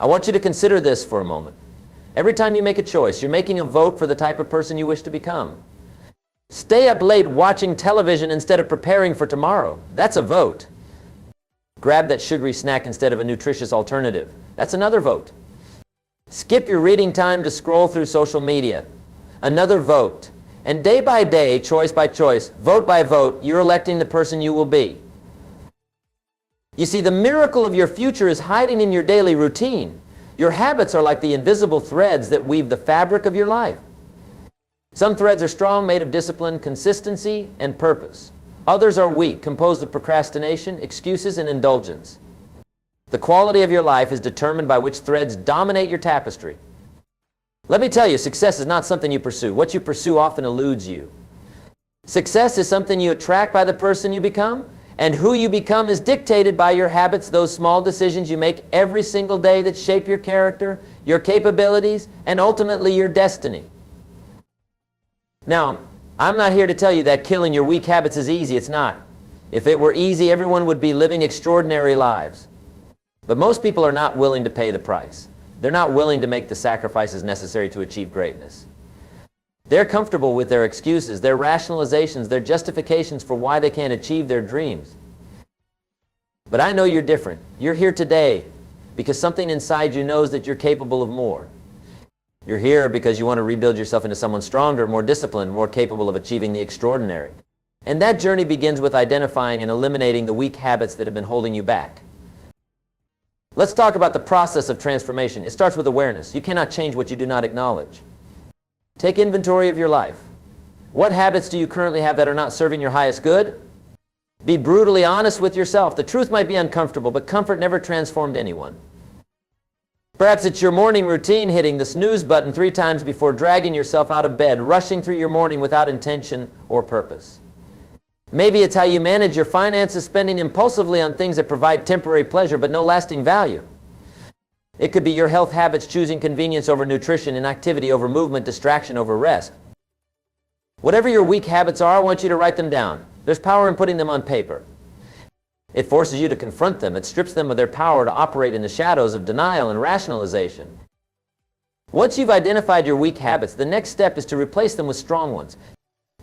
I want you to consider this for a moment. Every time you make a choice, you're making a vote for the type of person you wish to become. Stay up late watching television instead of preparing for tomorrow. That's a vote. Grab that sugary snack instead of a nutritious alternative. That's another vote. Skip your reading time to scroll through social media. Another vote. And day by day, choice by choice, vote by vote, you're electing the person you will be. You see, the miracle of your future is hiding in your daily routine. Your habits are like the invisible threads that weave the fabric of your life. Some threads are strong, made of discipline, consistency, and purpose. Others are weak, composed of procrastination, excuses, and indulgence. The quality of your life is determined by which threads dominate your tapestry. Let me tell you, success is not something you pursue. What you pursue often eludes you. Success is something you attract by the person you become, and who you become is dictated by your habits, those small decisions you make every single day that shape your character, your capabilities, and ultimately your destiny. Now, I'm not here to tell you that killing your weak habits is easy. It's not. If it were easy, everyone would be living extraordinary lives. But most people are not willing to pay the price. They're not willing to make the sacrifices necessary to achieve greatness. They're comfortable with their excuses, their rationalizations, their justifications for why they can't achieve their dreams. But I know you're different. You're here today because something inside you knows that you're capable of more. You're here because you want to rebuild yourself into someone stronger, more disciplined, more capable of achieving the extraordinary. And that journey begins with identifying and eliminating the weak habits that have been holding you back. Let's talk about the process of transformation. It starts with awareness. You cannot change what you do not acknowledge. Take inventory of your life. What habits do you currently have that are not serving your highest good? Be brutally honest with yourself. The truth might be uncomfortable, but comfort never transformed anyone. Perhaps it's your morning routine, hitting the snooze button 3 times before dragging yourself out of bed, rushing through your morning without intention or purpose. Maybe it's how you manage your finances, spending impulsively on things that provide temporary pleasure but no lasting value. It could be your health habits, choosing convenience over nutrition, inactivity over movement, distraction over rest. Whatever your weak habits are, I want you to write them down. There's power in putting them on paper. It forces you to confront them. It strips them of their power to operate in the shadows of denial and rationalization. Once you've identified your weak habits, the next step is to replace them with strong ones.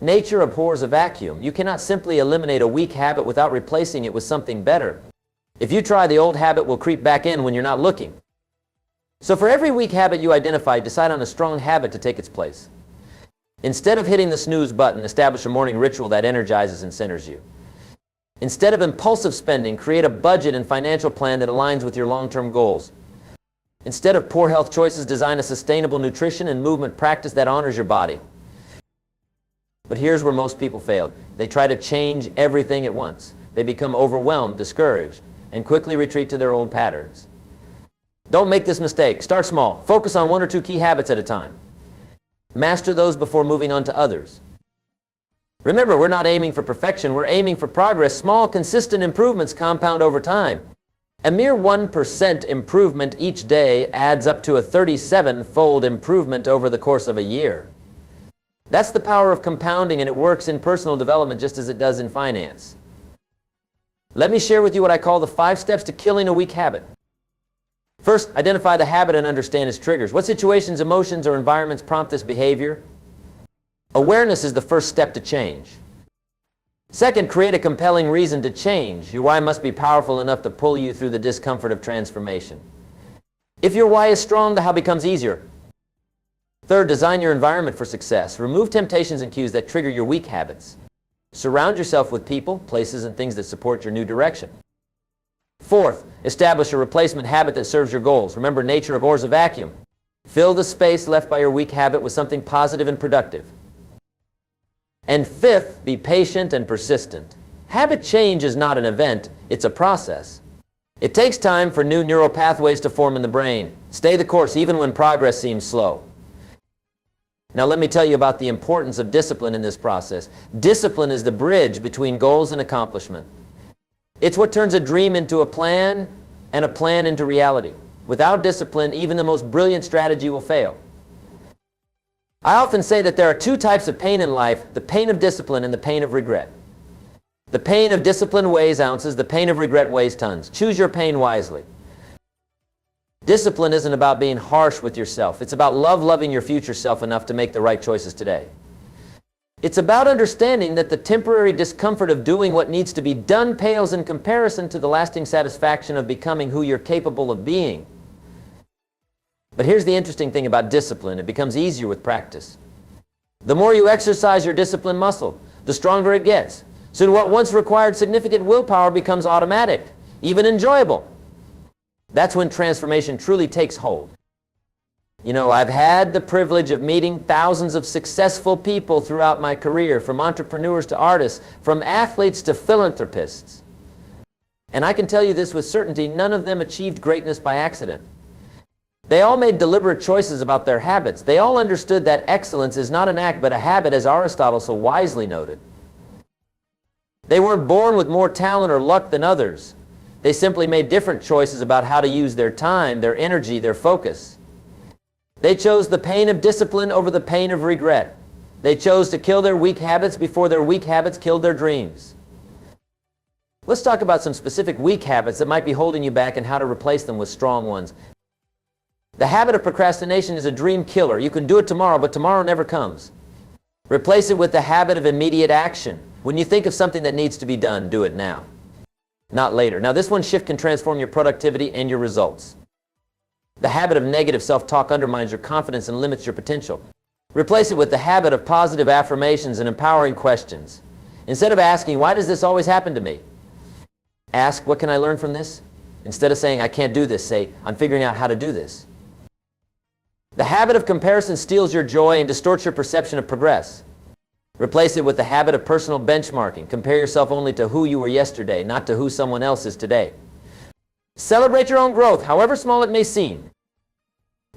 Nature abhors a vacuum. You cannot simply eliminate a weak habit without replacing it with something better. If you try, the old habit will creep back in when you're not looking. So for every weak habit you identify, decide on a strong habit to take its place. Instead of hitting the snooze button, establish a morning ritual that energizes and centers you. Instead of impulsive spending, create a budget and financial plan that aligns with your long-term goals. Instead of poor health choices, design a sustainable nutrition and movement practice that honors your body. But here's where most people fail. They try to change everything at once. They become overwhelmed, discouraged, and quickly retreat to their old patterns. Don't make this mistake. Start small. Focus on 1 or 2 key habits at a time. Master those before moving on to others. Remember, we're not aiming for perfection. We're aiming for progress. Small, consistent improvements compound over time. A mere 1% improvement each day adds up to a 37-fold improvement over the course of a year. That's the power of compounding, and it works in personal development just as it does in finance. Let me share with you what I call the 5 steps to killing a weak habit. First, identify the habit and understand its triggers. What situations, emotions, or environments prompt this behavior? Awareness is the first step to change. Second, create a compelling reason to change. Your why must be powerful enough to pull you through the discomfort of transformation. If your why is strong, the how becomes easier. Third, design your environment for success. Remove temptations and cues that trigger your weak habits. Surround yourself with people, places, and things that support your new direction. Fourth, establish a replacement habit that serves your goals. Remember, nature abhors a vacuum. Fill the space left by your weak habit with something positive and productive. And fifth, be patient and persistent. Habit change is not an event, it's a process. It takes time for new neural pathways to form in the brain. Stay the course even when progress seems slow. Now let me tell you about the importance of discipline in this process. Discipline is the bridge between goals and accomplishment. It's what turns a dream into a plan and a plan into reality. Without discipline, even the most brilliant strategy will fail. I often say that there are 2 types of pain in life, the pain of discipline and the pain of regret. The pain of discipline weighs ounces, the pain of regret weighs tons. Choose your pain wisely. Discipline isn't about being harsh with yourself. It's about loving your future self enough to make the right choices today. It's about understanding that the temporary discomfort of doing what needs to be done pales in comparison to the lasting satisfaction of becoming who you're capable of being. But here's the interesting thing about discipline. It becomes easier with practice. The more you exercise your discipline muscle, the stronger it gets. Soon what once required significant willpower becomes automatic, even enjoyable. That's when transformation truly takes hold. You know, I've had the privilege of meeting thousands of successful people throughout my career, from entrepreneurs to artists, from athletes to philanthropists. And I can tell you this with certainty, none of them achieved greatness by accident. They all made deliberate choices about their habits. They all understood that excellence is not an act but a habit, as Aristotle so wisely noted. They weren't born with more talent or luck than others. They simply made different choices about how to use their time, their energy, their focus. They chose the pain of discipline over the pain of regret. They chose to kill their weak habits before their weak habits killed their dreams. Let's talk about some specific weak habits that might be holding you back and how to replace them with strong ones. The habit of procrastination is a dream killer. You can do it tomorrow, but tomorrow never comes. Replace it with the habit of immediate action. When you think of something that needs to be done, do it now, not later. Now, this one shift can transform your productivity and your results. The habit of negative self-talk undermines your confidence and limits your potential. Replace it with the habit of positive affirmations and empowering questions. Instead of asking, why does this always happen to me? Ask, what can I learn from this? Instead of saying, I can't do this, say, I'm figuring out how to do this. The habit of comparison steals your joy and distorts your perception of progress. Replace it with the habit of personal benchmarking. Compare yourself only to who you were yesterday, not to who someone else is today. Celebrate your own growth, however small it may seem.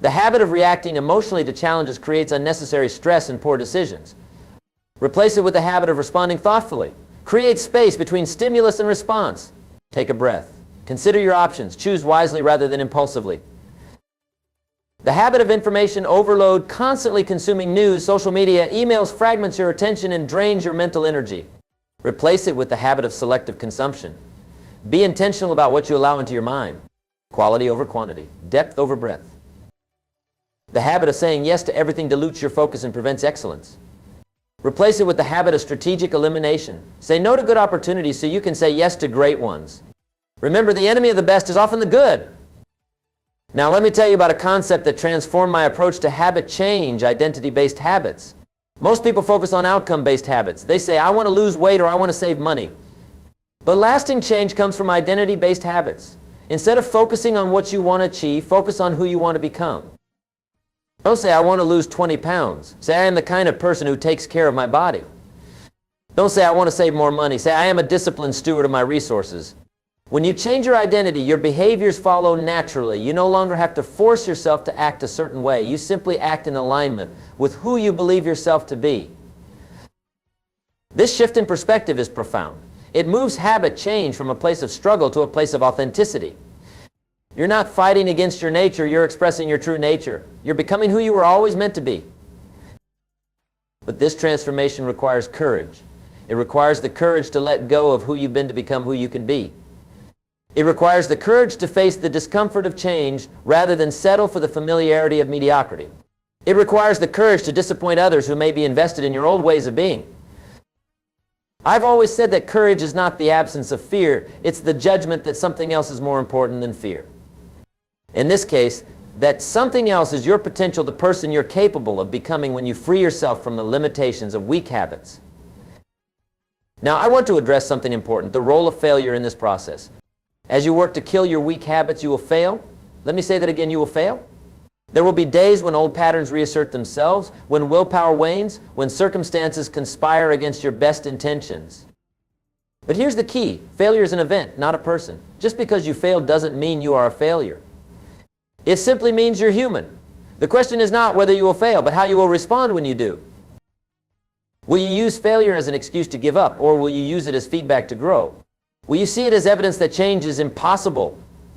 The habit of reacting emotionally to challenges creates unnecessary stress and poor decisions. Replace it with the habit of responding thoughtfully. Create space between stimulus and response. Take a breath. Consider your options. Choose wisely rather than impulsively. The habit of information overload, constantly consuming news, social media, emails fragments your attention and drains your mental energy. Replace it with the habit of selective consumption. Be intentional about what you allow into your mind. Quality over quantity. Depth over breadth. The habit of saying yes to everything dilutes your focus and prevents excellence. Replace it with the habit of strategic elimination. Say no to good opportunities so you can say yes to great ones. Remember, the enemy of the best is often the good. Now let me tell you about a concept that transformed my approach to habit change, identity-based habits. Most people focus on outcome-based habits. They say, I want to lose weight or I want to save money. But lasting change comes from identity-based habits. Instead of focusing on what you want to achieve, focus on who you want to become. Don't say, I want to lose 20 pounds. Say, I am the kind of person who takes care of my body. Don't say, I want to save more money. Say, I am a disciplined steward of my resources. When you change your identity, your behaviors follow naturally. You no longer have to force yourself to act a certain way. You simply act in alignment with who you believe yourself to be. This shift in perspective is profound. It moves habit change from a place of struggle to a place of authenticity. You're not fighting against your nature, you're expressing your true nature. You're becoming who you were always meant to be. But this transformation requires courage. It requires the courage to let go of who you've been to become who you can be. It requires the courage to face the discomfort of change rather than settle for the familiarity of mediocrity. It requires the courage to disappoint others who may be invested in your old ways of being. I've always said that courage is not the absence of fear, it's the judgment that something else is more important than fear. In this case, that something else is your potential, the person you're capable of becoming when you free yourself from the limitations of weak habits. Now, I want to address something important, the role of failure in this process. As you work to kill your weak habits, you will fail. Let me say that again, you will fail. There will be days when old patterns reassert themselves, when willpower wanes, when circumstances conspire against your best intentions. But here's the key. Failure is an event, not a person. Just because you failed doesn't mean you are a failure. It simply means you're human. The question is not whether you will fail, but how you will respond when you do. Will you use failure as an excuse to give up, or will you use it as feedback to grow? Will you see it as evidence that change is impossible,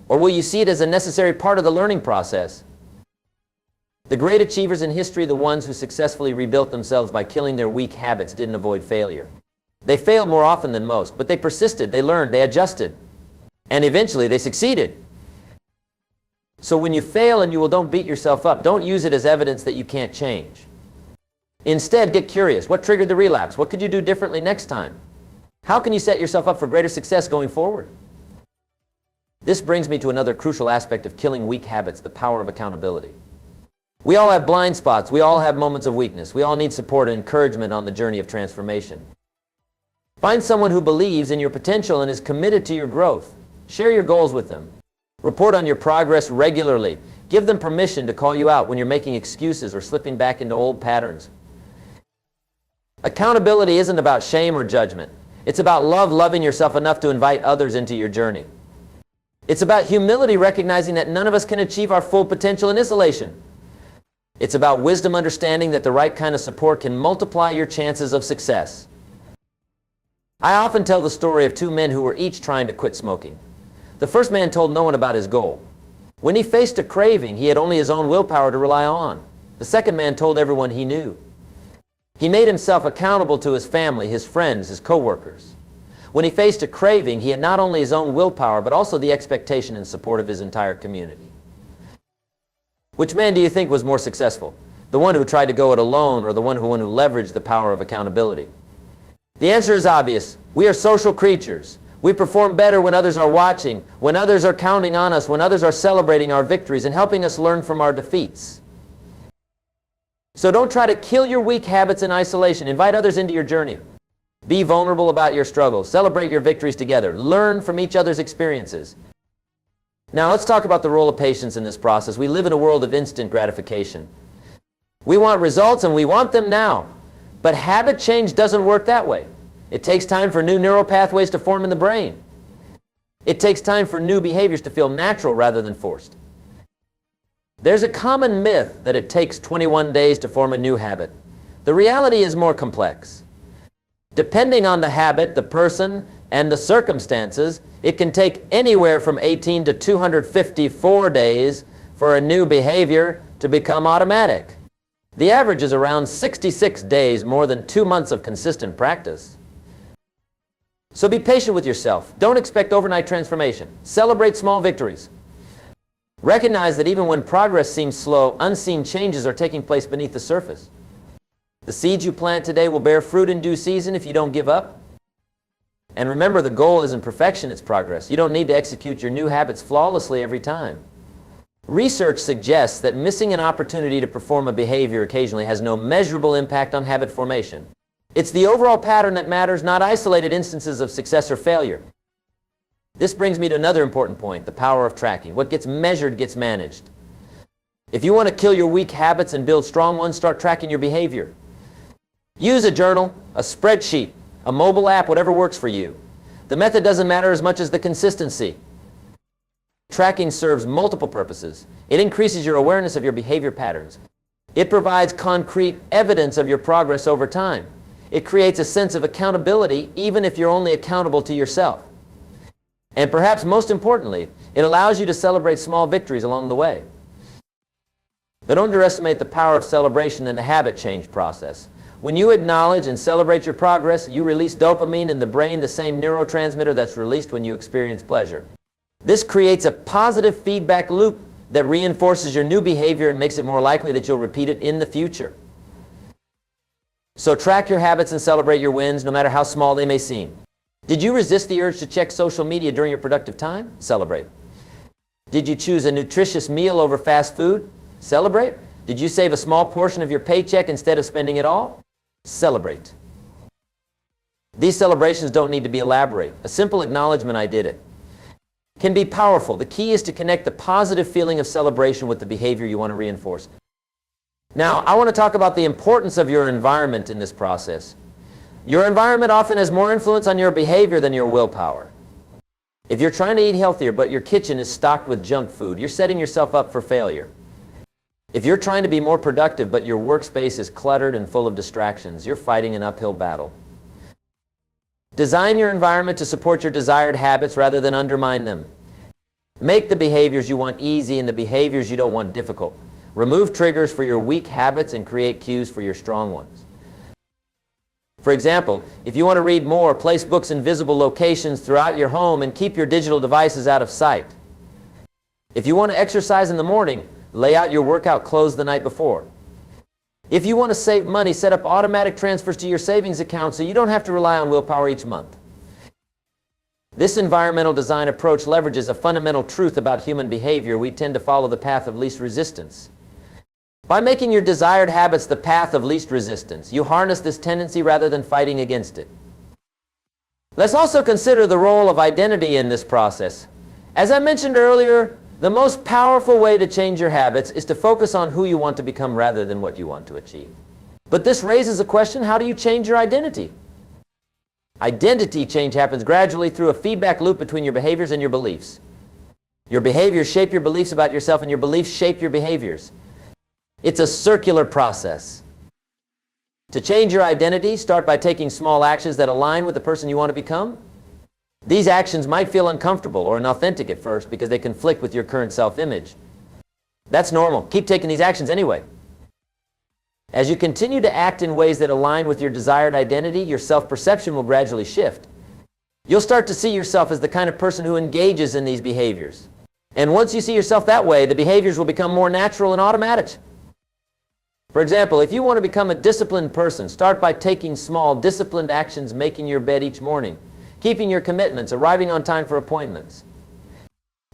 or will you see it as a necessary part of the learning process? The great achievers in history, the ones who successfully rebuilt themselves by killing their weak habits, didn't avoid failure. They failed more often than most, but they persisted, they learned, they adjusted, and eventually they succeeded. So when you fail and don't beat yourself up. Don't use it as evidence that you can't change. Instead, get curious. What triggered the relapse? What could you do differently next time? How can you set yourself up for greater success going forward? This brings me to another crucial aspect of killing weak habits, the power of accountability. We all have blind spots. We all have moments of weakness. We all need support and encouragement on the journey of transformation. Find someone who believes in your potential and is committed to your growth. Share your goals with them. Report on your progress regularly. Give them permission to call you out when you're making excuses or slipping back into old patterns. Accountability isn't about shame or judgment. It's about loving yourself enough to invite others into your journey. It's about humility, recognizing that none of us can achieve our full potential in isolation. It's about wisdom, understanding that the right kind of support can multiply your chances of success. I often tell the story of two men who were each trying to quit smoking. The first man told no one about his goal. When he faced a craving, he had only his own willpower to rely on. The second man told everyone he knew. He made himself accountable to his family, his friends, his co-workers. When he faced a craving, he had not only his own willpower, but also the expectation and support of his entire community. Which man do you think was more successful? The one who tried to go it alone, or the one who leveraged the power of accountability? The answer is obvious. We are social creatures. We perform better when others are watching, when others are counting on us, when others are celebrating our victories and helping us learn from our defeats. So don't try to kill your weak habits in isolation. Invite others into your journey. Be vulnerable about your struggles. Celebrate your victories together. Learn from each other's experiences. Now let's talk about the role of patience in this process. We live in a world of instant gratification. We want results and we want them now. But habit change doesn't work that way. It takes time for new neural pathways to form in the brain. It takes time for new behaviors to feel natural rather than forced. There's a common myth that it takes 21 days to form a new habit. The reality is more complex. Depending on the habit, the person, and the circumstances, it can take anywhere from 18 to 254 days for a new behavior to become automatic. The average is around 66 days, more than 2 months of consistent practice. So be patient with yourself. Don't expect overnight transformation. Celebrate small victories. Recognize that even when progress seems slow, unseen changes are taking place beneath the surface. The seeds you plant today will bear fruit in due season if you don't give up. And remember, the goal isn't perfection, it's progress. You don't need to execute your new habits flawlessly every time. Research suggests that missing an opportunity to perform a behavior occasionally has no measurable impact on habit formation. It's the overall pattern that matters, not isolated instances of success or failure. This brings me to another important point, the power of tracking. What gets measured gets managed. If you want to kill your weak habits and build strong ones, start tracking your behavior. Use a journal, a spreadsheet, a mobile app, whatever works for you. The method doesn't matter as much as the consistency. Tracking serves multiple purposes. It increases your awareness of your behavior patterns. It provides concrete evidence of your progress over time. It creates a sense of accountability, even if you're only accountable to yourself. And perhaps most importantly, it allows you to celebrate small victories along the way. Don't underestimate the power of celebration in the habit change process. When you acknowledge and celebrate your progress, you release dopamine in the brain, the same neurotransmitter that's released when you experience pleasure. This creates a positive feedback loop that reinforces your new behavior and makes it more likely that you'll repeat it in the future. So track your habits and celebrate your wins, no matter how small they may seem. Did you resist the urge to check social media during your productive time? Celebrate. Did you choose a nutritious meal over fast food? Celebrate. Did you save a small portion of your paycheck instead of spending it all? Celebrate. These celebrations don't need to be elaborate. A simple acknowledgement, "I did it," can be powerful. The key is to connect the positive feeling of celebration with the behavior you want to reinforce. Now, I want to talk about the importance of your environment in this process. Your environment often has more influence on your behavior than your willpower. If you're trying to eat healthier, but your kitchen is stocked with junk food, you're setting yourself up for failure. If you're trying to be more productive, but your workspace is cluttered and full of distractions, you're fighting an uphill battle. Design your environment to support your desired habits rather than undermine them. Make the behaviors you want easy and the behaviors you don't want difficult. Remove triggers for your weak habits and create cues for your strong ones. For example, if you want to read more, place books in visible locations throughout your home and keep your digital devices out of sight. If you want to exercise in the morning, lay out your workout clothes the night before. If you want to save money, set up automatic transfers to your savings account so you don't have to rely on willpower each month. This environmental design approach leverages a fundamental truth about human behavior. We tend to follow the path of least resistance. By making your desired habits the path of least resistance, you harness this tendency rather than fighting against it. Let's also consider the role of identity in this process. As I mentioned earlier, the most powerful way to change your habits is to focus on who you want to become rather than what you want to achieve. But this raises a question: how do you change your identity? Identity change happens gradually through a feedback loop between your behaviors and your beliefs. Your behaviors shape your beliefs about yourself, and your beliefs shape your behaviors. It's a circular process. To change your identity, start by taking small actions that align with the person you want to become. These actions might feel uncomfortable or inauthentic at first because they conflict with your current self-image. That's normal. Keep taking these actions anyway. As you continue to act in ways that align with your desired identity, your self-perception will gradually shift. You'll start to see yourself as the kind of person who engages in these behaviors. And once you see yourself that way, the behaviors will become more natural and automatic. For example, if you want to become a disciplined person, start by taking small, disciplined actions, making your bed each morning, keeping your commitments, arriving on time for appointments.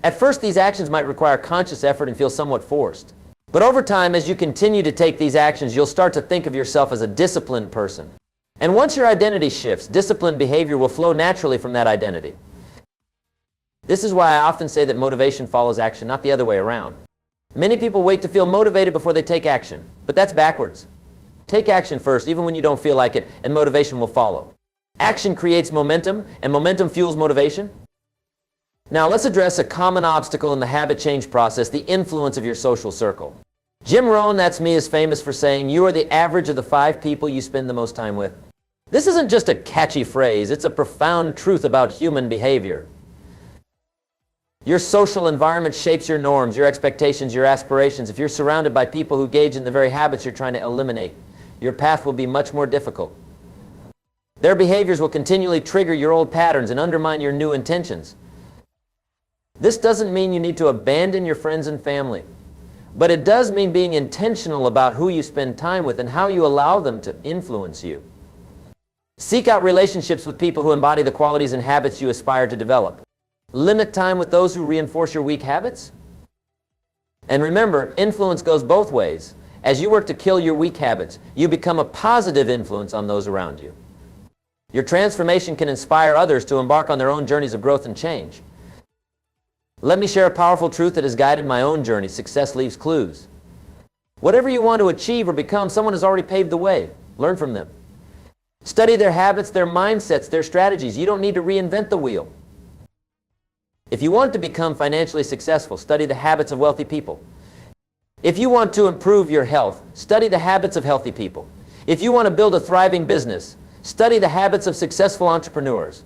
At first, these actions might require conscious effort and feel somewhat forced. But over time, as you continue to take these actions, you'll start to think of yourself as a disciplined person. And once your identity shifts, disciplined behavior will flow naturally from that identity. This is why I often say that motivation follows action, not the other way around. Many people wait to feel motivated before they take action, but that's backwards. Take action first, even when you don't feel like it, and motivation will follow. Action creates momentum, and momentum fuels motivation. Now let's address a common obstacle in the habit change process: the influence of your social circle. Jim Rohn, that's me, is famous for saying, "You are the average of the 5 people you spend the most time with." This isn't just a catchy phrase, it's a profound truth about human behavior. Your social environment shapes your norms, your expectations, your aspirations. If you're surrounded by people who engage in the very habits you're trying to eliminate, your path will be much more difficult. Their behaviors will continually trigger your old patterns and undermine your new intentions. This doesn't mean you need to abandon your friends and family, but it does mean being intentional about who you spend time with and how you allow them to influence you. Seek out relationships with people who embody the qualities and habits you aspire to develop. Limit time with those who reinforce your weak habits. And remember, influence goes both ways. As you work to kill your weak habits, you become a positive influence on those around you. Your transformation can inspire others to embark on their own journeys of growth and change. Let me share a powerful truth that has guided my own journey. Success leaves clues. Whatever you want to achieve or become, someone has already paved the way. Learn from them. Study their habits, their mindsets, their strategies. You don't need to reinvent the wheel. If you want to become financially successful, study the habits of wealthy people. If you want to improve your health, study the habits of healthy people. If you want to build a thriving business, study the habits of successful entrepreneurs.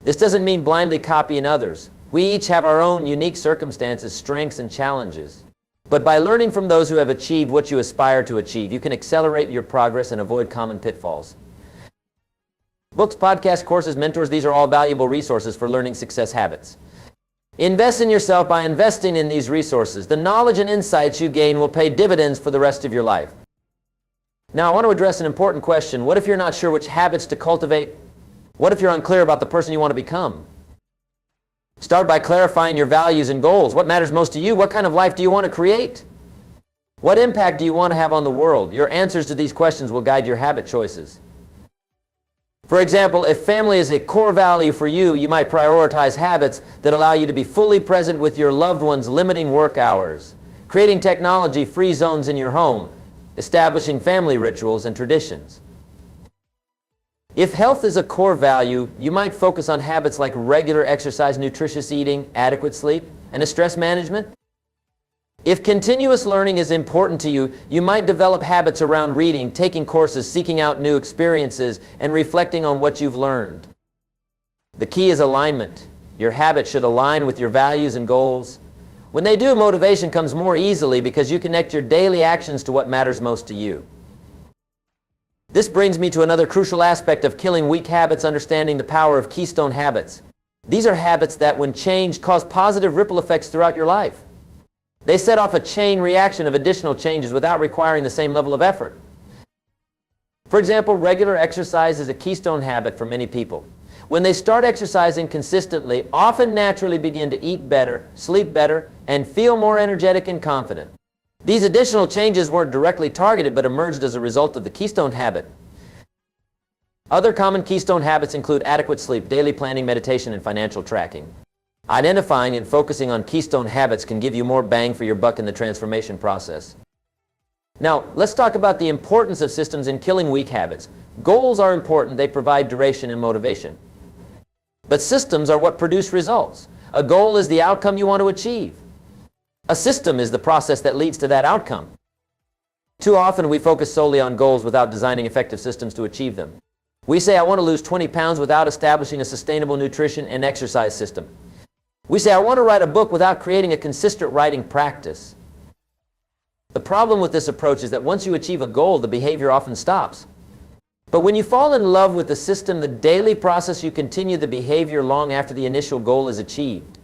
This doesn't mean blindly copying others. We each have our own unique circumstances, strengths, and challenges. But by learning from those who have achieved what you aspire to achieve, you can accelerate your progress and avoid common pitfalls. Books, podcasts, courses, mentors, these are all valuable resources for learning success habits. Invest in yourself by investing in these resources. The knowledge and insights you gain will pay dividends for the rest of your life. Now, I want to address an important question. What if you're not sure which habits to cultivate? What if you're unclear about the person you want to become? Start by clarifying your values and goals. What matters most to you? What kind of life do you want to create? What impact do you want to have on the world? Your answers to these questions will guide your habit choices. For example, if family is a core value for you, you might prioritize habits that allow you to be fully present with your loved ones, limiting work hours, creating technology-free zones in your home, establishing family rituals and traditions. If health is a core value, you might focus on habits like regular exercise, nutritious eating, adequate sleep, and stress management. If continuous learning is important to you, you might develop habits around reading, taking courses, seeking out new experiences, and reflecting on what you've learned. The key is alignment. Your habits should align with your values and goals. When they do, motivation comes more easily because you connect your daily actions to what matters most to you. This brings me to another crucial aspect of killing weak habits: understanding the power of keystone habits. These are habits that, when changed, cause positive ripple effects throughout your life. They set off a chain reaction of additional changes without requiring the same level of effort. For example, regular exercise is a keystone habit for many people. When they start exercising consistently, often naturally begin to eat better, sleep better, and feel more energetic and confident. These additional changes weren't directly targeted but emerged as a result of the keystone habit. Other common keystone habits include adequate sleep, daily planning, meditation, and financial tracking. Identifying and focusing on keystone habits can give you more bang for your buck in the transformation process. Now, let's talk about the importance of systems in killing weak habits. Goals are important. They provide duration and motivation. But systems are what produce results. A goal is the outcome you want to achieve. A system is the process that leads to that outcome. Too often we focus solely on goals without designing effective systems to achieve them. We say, I want to lose 20 pounds without establishing a sustainable nutrition and exercise system. We say, I want to write a book without creating a consistent writing practice. The problem with this approach is that once you achieve a goal, the behavior often stops. But when you fall in love with the system, the daily process, you continue the behavior long after the initial goal is achieved.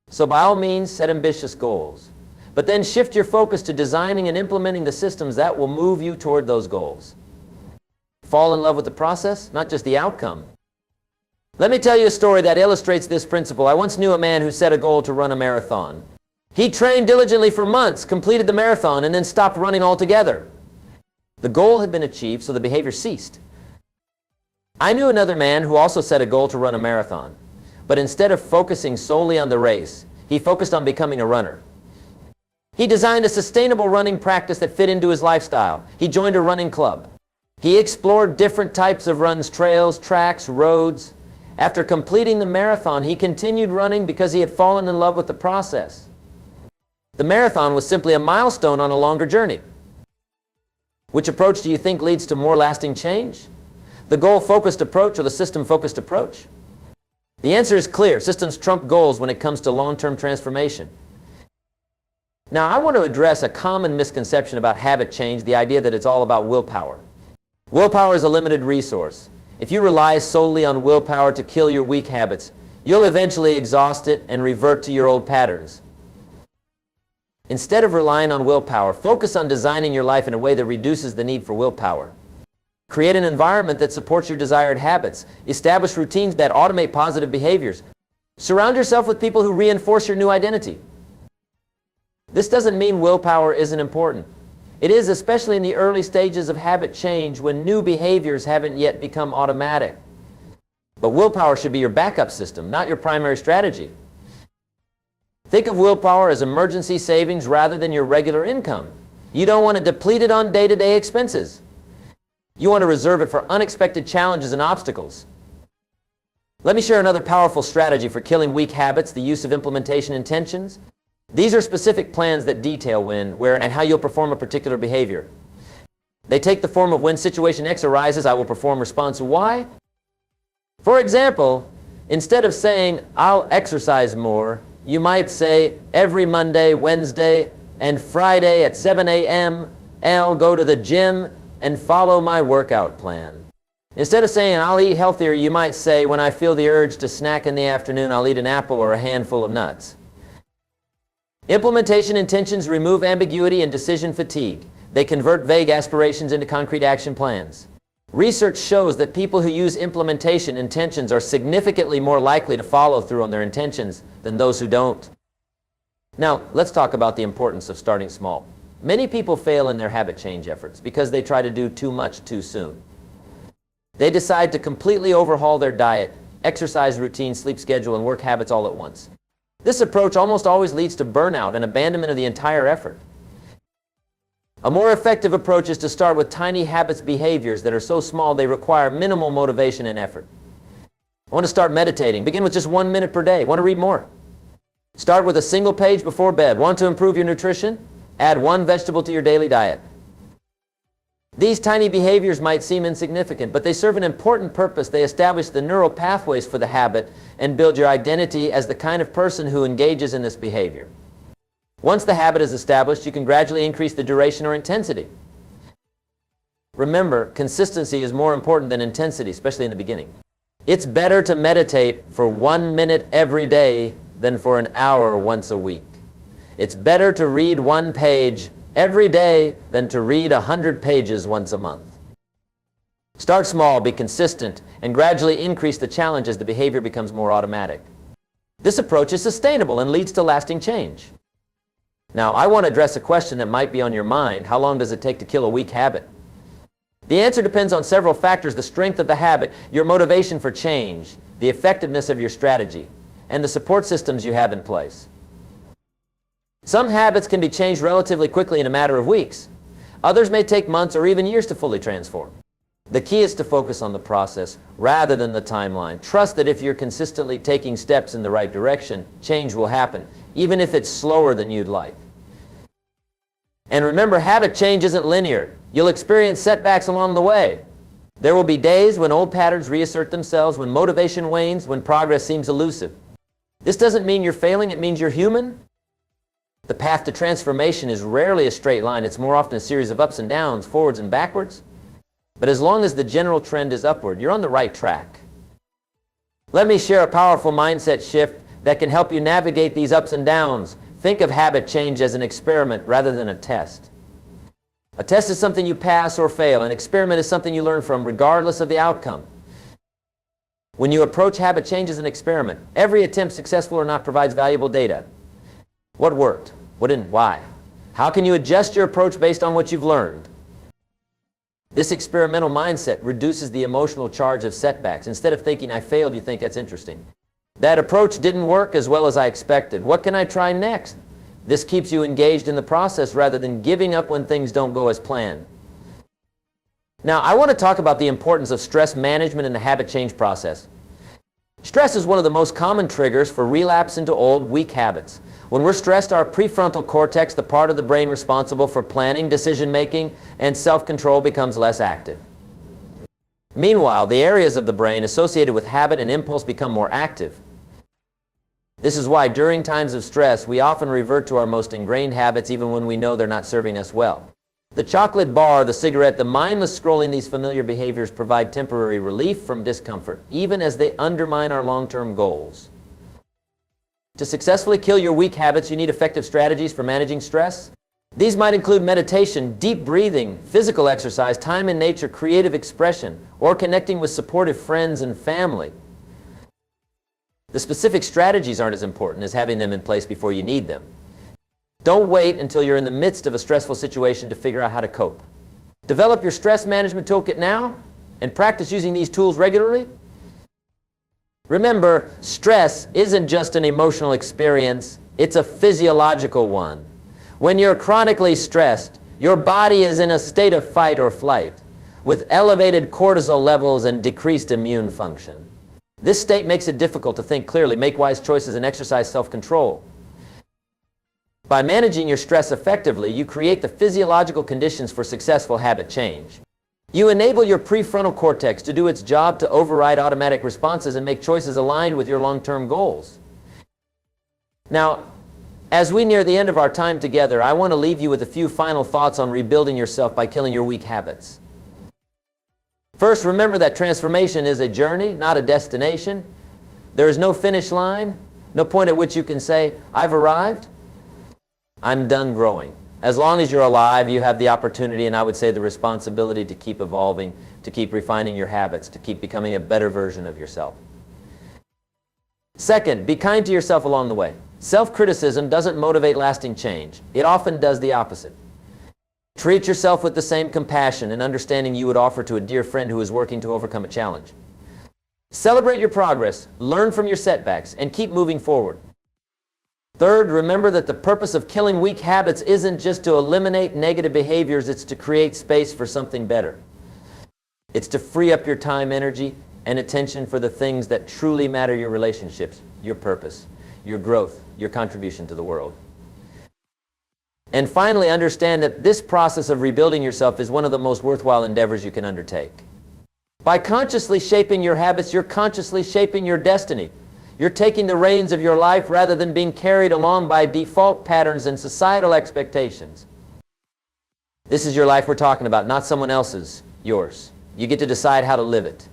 So by all means, set ambitious goals. But then shift your focus to designing and implementing the systems that will move you toward those goals. Fall in love with the process, not just the outcome. Let me tell you a story that illustrates this principle. I once knew a man who set a goal to run a marathon. He trained diligently for months, completed the marathon, and then stopped running altogether. The goal had been achieved, so the behavior ceased. I knew another man who also set a goal to run a marathon, but instead of focusing solely on the race, he focused on becoming a runner. He designed a sustainable running practice that fit into his lifestyle. He joined a running club. He explored different types of runs, trails, tracks, roads. After completing the marathon, he continued running because he had fallen in love with the process. The marathon was simply a milestone on a longer journey. Which approach do you think leads to more lasting change? The goal-focused approach or the system-focused approach? The answer is clear. Systems trump goals when it comes to long-term transformation. Now, I want to address a common misconception about habit change, the idea that it's all about willpower. Willpower is a limited resource. If you rely solely on willpower to kill your weak habits, you'll eventually exhaust it and revert to your old patterns. Instead of relying on willpower, focus on designing your life in a way that reduces the need for willpower. Create an environment that supports your desired habits. Establish routines that automate positive behaviors. Surround yourself with people who reinforce your new identity. This doesn't mean willpower isn't important. It is, especially in the early stages of habit change when new behaviors haven't yet become automatic. But willpower should be your backup system, not your primary strategy. Think of willpower as emergency savings rather than your regular income. You don't want to deplete it on day-to-day expenses. You want to reserve it for unexpected challenges and obstacles. Let me share another powerful strategy for killing weak habits, the use of implementation intentions. These are specific plans that detail when, where, and how you'll perform a particular behavior. They take the form of when situation X arises, I will perform response Y. For example, instead of saying, I'll exercise more, you might say, every Monday, Wednesday, and Friday at 7 a.m., I'll go to the gym and follow my workout plan. Instead of saying, I'll eat healthier, you might say, when I feel the urge to snack in the afternoon, I'll eat an apple or a handful of nuts. Implementation intentions remove ambiguity and decision fatigue. They convert vague aspirations into concrete action plans. Research shows that people who use implementation intentions are significantly more likely to follow through on their intentions than those who don't. Now, let's talk about the importance of starting small. Many people fail in their habit change efforts because they try to do too much too soon. They decide to completely overhaul their diet, exercise routine, sleep schedule, and work habits all at once. This approach almost always leads to burnout and abandonment of the entire effort. A more effective approach is to start with tiny habits, behaviors that are so small they require minimal motivation and effort. I want to start meditating. Begin with just 1 minute per day. Want to read more? Start with a single page before bed. Want to improve your nutrition? Add 1 vegetable to your daily diet. These tiny behaviors might seem insignificant, but they serve an important purpose. They establish the neural pathways for the habit and build your identity as the kind of person who engages in this behavior. Once the habit is established, you can gradually increase the duration or intensity. Remember, consistency is more important than intensity, especially in the beginning. It's better to meditate for 1 minute every day than for an hour once a week. It's better to read 1 page every day than to read 100 pages once a month. Start small, be consistent, and gradually increase the challenge as the behavior becomes more automatic. This approach is sustainable and leads to lasting change. Now, I want to address a question that might be on your mind. How long does it take to kill a weak habit? The answer depends on several factors: the strength of the habit, your motivation for change, the effectiveness of your strategy, and the support systems you have in place. Some habits can be changed relatively quickly in a matter of weeks. Others may take months or even years to fully transform. The key is to focus on the process rather than the timeline. Trust that if you're consistently taking steps in the right direction, change will happen, even if it's slower than you'd like. And remember, habit change isn't linear. You'll experience setbacks along the way. There will be days when old patterns reassert themselves, when motivation wanes, when progress seems elusive. This doesn't mean you're failing, it means you're human. The path to transformation is rarely a straight line. It's more often a series of ups and downs, forwards and backwards. But as long as the general trend is upward, you're on the right track. Let me share a powerful mindset shift that can help you navigate these ups and downs. Think of habit change as an experiment rather than a test. A test is something you pass or fail. An experiment is something you learn from regardless of the outcome. When you approach habit change as an experiment, every attempt, successful or not, provides valuable data. What worked? What didn't? Why? How can you adjust your approach based on what you've learned? This experimental mindset reduces the emotional charge of setbacks. Instead of thinking, I failed, you think, that's interesting. That approach didn't work as well as I expected. What can I try next? This keeps you engaged in the process rather than giving up when things don't go as planned. Now, I want to talk about the importance of stress management in the habit change process. Stress is one of the most common triggers for relapse into old, weak habits. When we're stressed, our prefrontal cortex, the part of the brain responsible for planning, decision-making, and self-control, becomes less active. Meanwhile, the areas of the brain associated with habit and impulse become more active. This is why during times of stress, we often revert to our most ingrained habits even when we know they're not serving us well. The chocolate bar, the cigarette, the mindless scrolling, these familiar behaviors provide temporary relief from discomfort, even as they undermine our long-term goals. To successfully kill your weak habits, you need effective strategies for managing stress. These might include meditation, deep breathing, physical exercise, time in nature, creative expression, or connecting with supportive friends and family. The specific strategies aren't as important as having them in place before you need them. Don't wait until you're in the midst of a stressful situation to figure out how to cope. Develop your stress management toolkit now and practice using these tools regularly. Remember, stress isn't just an emotional experience, it's a physiological one. When you're chronically stressed, your body is in a state of fight or flight, with elevated cortisol levels and decreased immune function. This state makes it difficult to think clearly, make wise choices, and exercise self-control. By managing your stress effectively, you create the physiological conditions for successful habit change. You enable your prefrontal cortex to do its job to override automatic responses and make choices aligned with your long-term goals. Now, as we near the end of our time together, I want to leave you with a few final thoughts on rebuilding yourself by killing your weak habits. First, remember that transformation is a journey, not a destination. There is no finish line, no point at which you can say, I've arrived, I'm done growing. As long as you're alive, you have the opportunity, and I would say the responsibility, to keep evolving, to keep refining your habits, to keep becoming a better version of yourself. Second, be kind to yourself along the way. Self-criticism doesn't motivate lasting change. It often does the opposite. Treat yourself with the same compassion and understanding you would offer to a dear friend who is working to overcome a challenge. Celebrate your progress, learn from your setbacks, and keep moving forward. Third, remember that the purpose of killing weak habits isn't just to eliminate negative behaviors, it's to create space for something better. It's to free up your time, energy, and attention for the things that truly matter: your relationships, your purpose, your growth, your contribution to the world. And finally, understand that this process of rebuilding yourself is one of the most worthwhile endeavors you can undertake. By consciously shaping your habits, you're consciously shaping your destiny. You're taking the reins of your life rather than being carried along by default patterns and societal expectations. This is your life we're talking about, not someone else's, yours. You get to decide how to live it.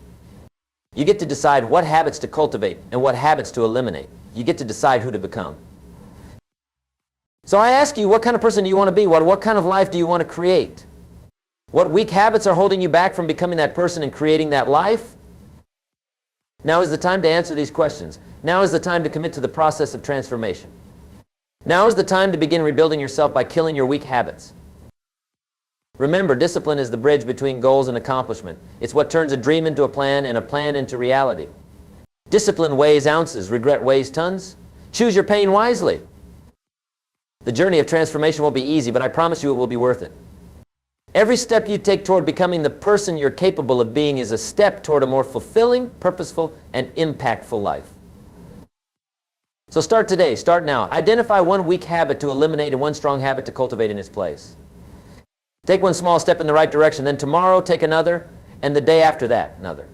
You get to decide what habits to cultivate and what habits to eliminate. You get to decide who to become. So I ask you, what kind of person do you want to be? What kind of life do you want to create? What weak habits are holding you back from becoming that person and creating that life? Now is the time to answer these questions. Now is the time to commit to the process of transformation. Now is the time to begin rebuilding yourself by killing your weak habits. Remember, discipline is the bridge between goals and accomplishment. It's what turns a dream into a plan and a plan into reality. Discipline weighs ounces, regret weighs tons. Choose your pain wisely. The journey of transformation won't be easy, but I promise you it will be worth it. Every step you take toward becoming the person you're capable of being is a step toward a more fulfilling, purposeful, and impactful life. So start today, start now. Identify one weak habit to eliminate and one strong habit to cultivate in its place. Take one small step in the right direction, then tomorrow take another, and the day after that, another.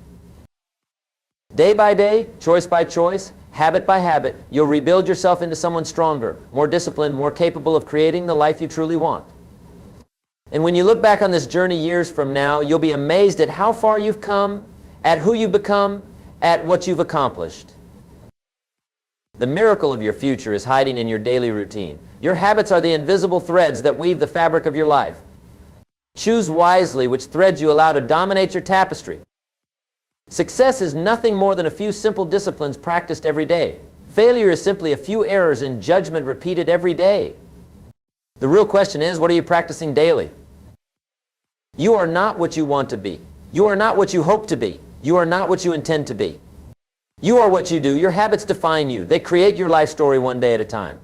Day by day, choice by choice, habit by habit, you'll rebuild yourself into someone stronger, more disciplined, more capable of creating the life you truly want. And when you look back on this journey years from now, you'll be amazed at how far you've come, at who you've become, at what you've accomplished. The miracle of your future is hiding in your daily routine. Your habits are the invisible threads that weave the fabric of your life. Choose wisely which threads you allow to dominate your tapestry. Success is nothing more than a few simple disciplines practiced every day. Failure is simply a few errors in judgment repeated every day. The real question is, what are you practicing daily? You are not what you want to be. You are not what you hope to be. You are not what you intend to be. You are what you do. Your habits define you. They create your life story one day at a time.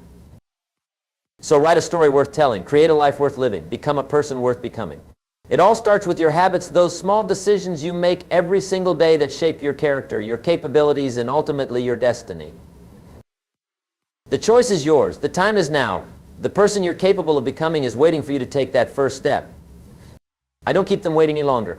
So write a story worth telling. Create a life worth living. Become a person worth becoming. It all starts with your habits, those small decisions you make every single day that shape your character, your capabilities, and ultimately your destiny. The choice is yours. The time is now. The person you're capable of becoming is waiting for you to take that first step. I don't keep them waiting any longer.